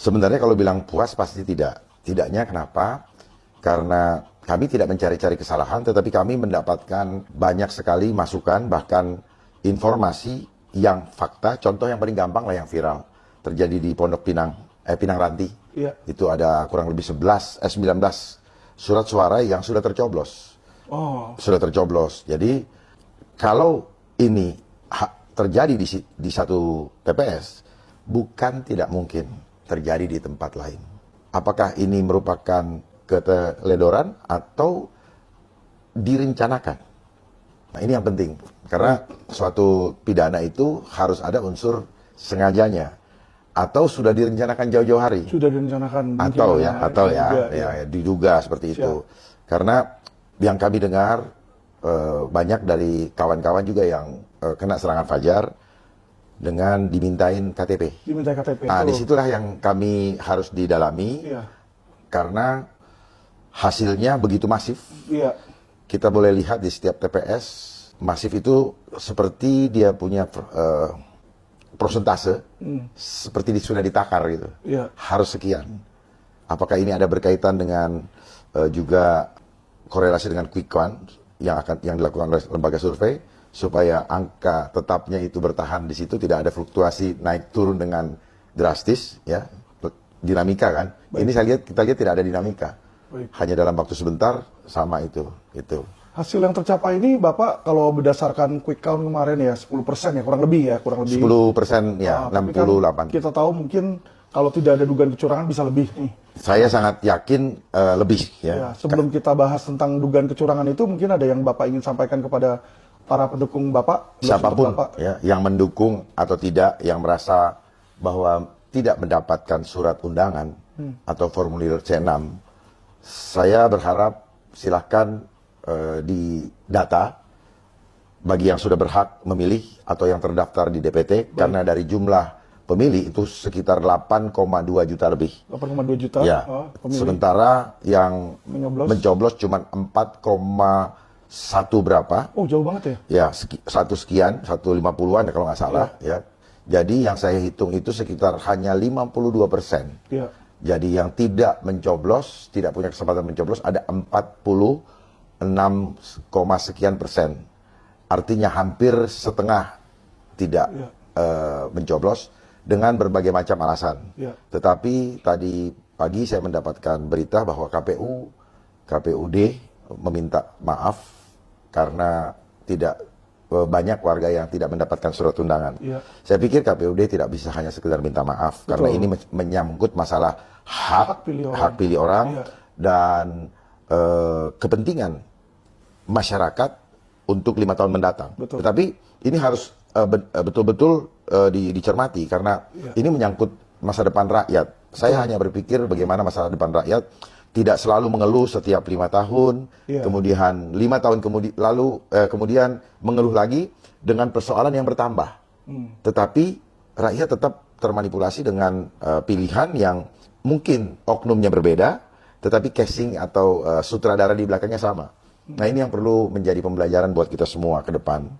Sebenarnya kalau bilang puas pasti tidak. Tidaknya kenapa? Karena kami tidak mencari-cari kesalahan, tetapi kami mendapatkan banyak sekali masukan, bahkan informasi yang fakta. Contoh yang paling gampang lah yang viral. Terjadi di Pondok Pinang, Pinang Ranti. Iya. Itu ada kurang lebih 19 surat suara yang sudah tercoblos. Oh, Sudah tercoblos. Jadi kalau ini terjadi di satu TPS, bukan tidak mungkin terjadi di tempat lain. Apakah ini merupakan keteledoran atau direncanakan? Nah, ini yang penting. Karena suatu pidana itu harus ada unsur sengajanya. Atau sudah direncanakan jauh-jauh hari. sudah direncanakan. Atau juga, diduga seperti itu. Karena yang kami dengar banyak dari kawan-kawan juga yang kena serangan fajar dengan dimintain KTP. Diminta KTP. Nah, disitulah yang kami harus didalami. Iya. Karena hasilnya begitu masif. Iya. Kita boleh lihat di setiap TPS, masif itu seperti dia punya prosentase, seperti sudah ditakar gitu. Iya. Harus sekian. Apakah ini ada berkaitan dengan juga korelasi dengan quick count yang dilakukan oleh lembaga survei, supaya angka tetapnya itu bertahan di situ, tidak ada fluktuasi naik turun dengan drastis, ya, dinamika kan. Baik. Ini kita lihat tidak ada dinamika. Baik. Hanya dalam waktu sebentar sama itu. Hasil yang tercapai ini Bapak kalau berdasarkan quick count kemarin ya 10% ya kurang lebih. 10% ya, Tapi 68. kan kita tahu mungkin kalau tidak ada dugaan kecurangan bisa lebih nih. Saya sangat yakin lebih ya. Ya, sebelum kita bahas tentang dugaan kecurangan itu mungkin ada yang Bapak ingin sampaikan kepada para pendukung Bapak? Siapapun Bapak. ya, yang mendukung atau tidak, yang merasa bahwa tidak mendapatkan surat undangan atau formulir C6, saya berharap silahkan di data bagi yang sudah berhak memilih atau yang terdaftar di DPT. Karena dari jumlah pemilih itu sekitar 8,2 juta lebih. 8,2 juta? Ya, sementara yang mencoblos cuma 4,1 berapa. Oh, jauh banget ya? Ya, 150-an kalau nggak salah. Ya. Jadi yang saya hitung itu sekitar hanya 52%. Ya. Jadi yang tidak mencoblos, tidak punya kesempatan mencoblos ada 46, sekian persen. Artinya hampir setengah tidak mencoblos dengan berbagai macam alasan. Ya. Tetapi tadi pagi saya mendapatkan berita bahwa KPUD meminta maaf karena tidak banyak warga yang tidak mendapatkan surat undangan. Ya. Saya pikir KPUD tidak bisa hanya sekedar minta maaf. Betul. Karena ini menyangkut masalah hak pilih orang Ya. dan kepentingan masyarakat untuk 5 tahun mendatang. Betul. Tetapi ini harus betul-betul dicermati karena ini menyangkut masa depan rakyat. Saya hanya berpikir bagaimana masa depan rakyat tidak selalu mengeluh setiap 5 tahun, kemudian 5 tahun kemudian mengeluh lagi dengan persoalan yang bertambah. Tetapi rakyat tetap termanipulasi dengan pilihan yang mungkin oknumnya berbeda, tetapi casing atau sutradara di belakangnya sama. Nah, ini yang perlu menjadi pembelajaran buat kita semua ke depan.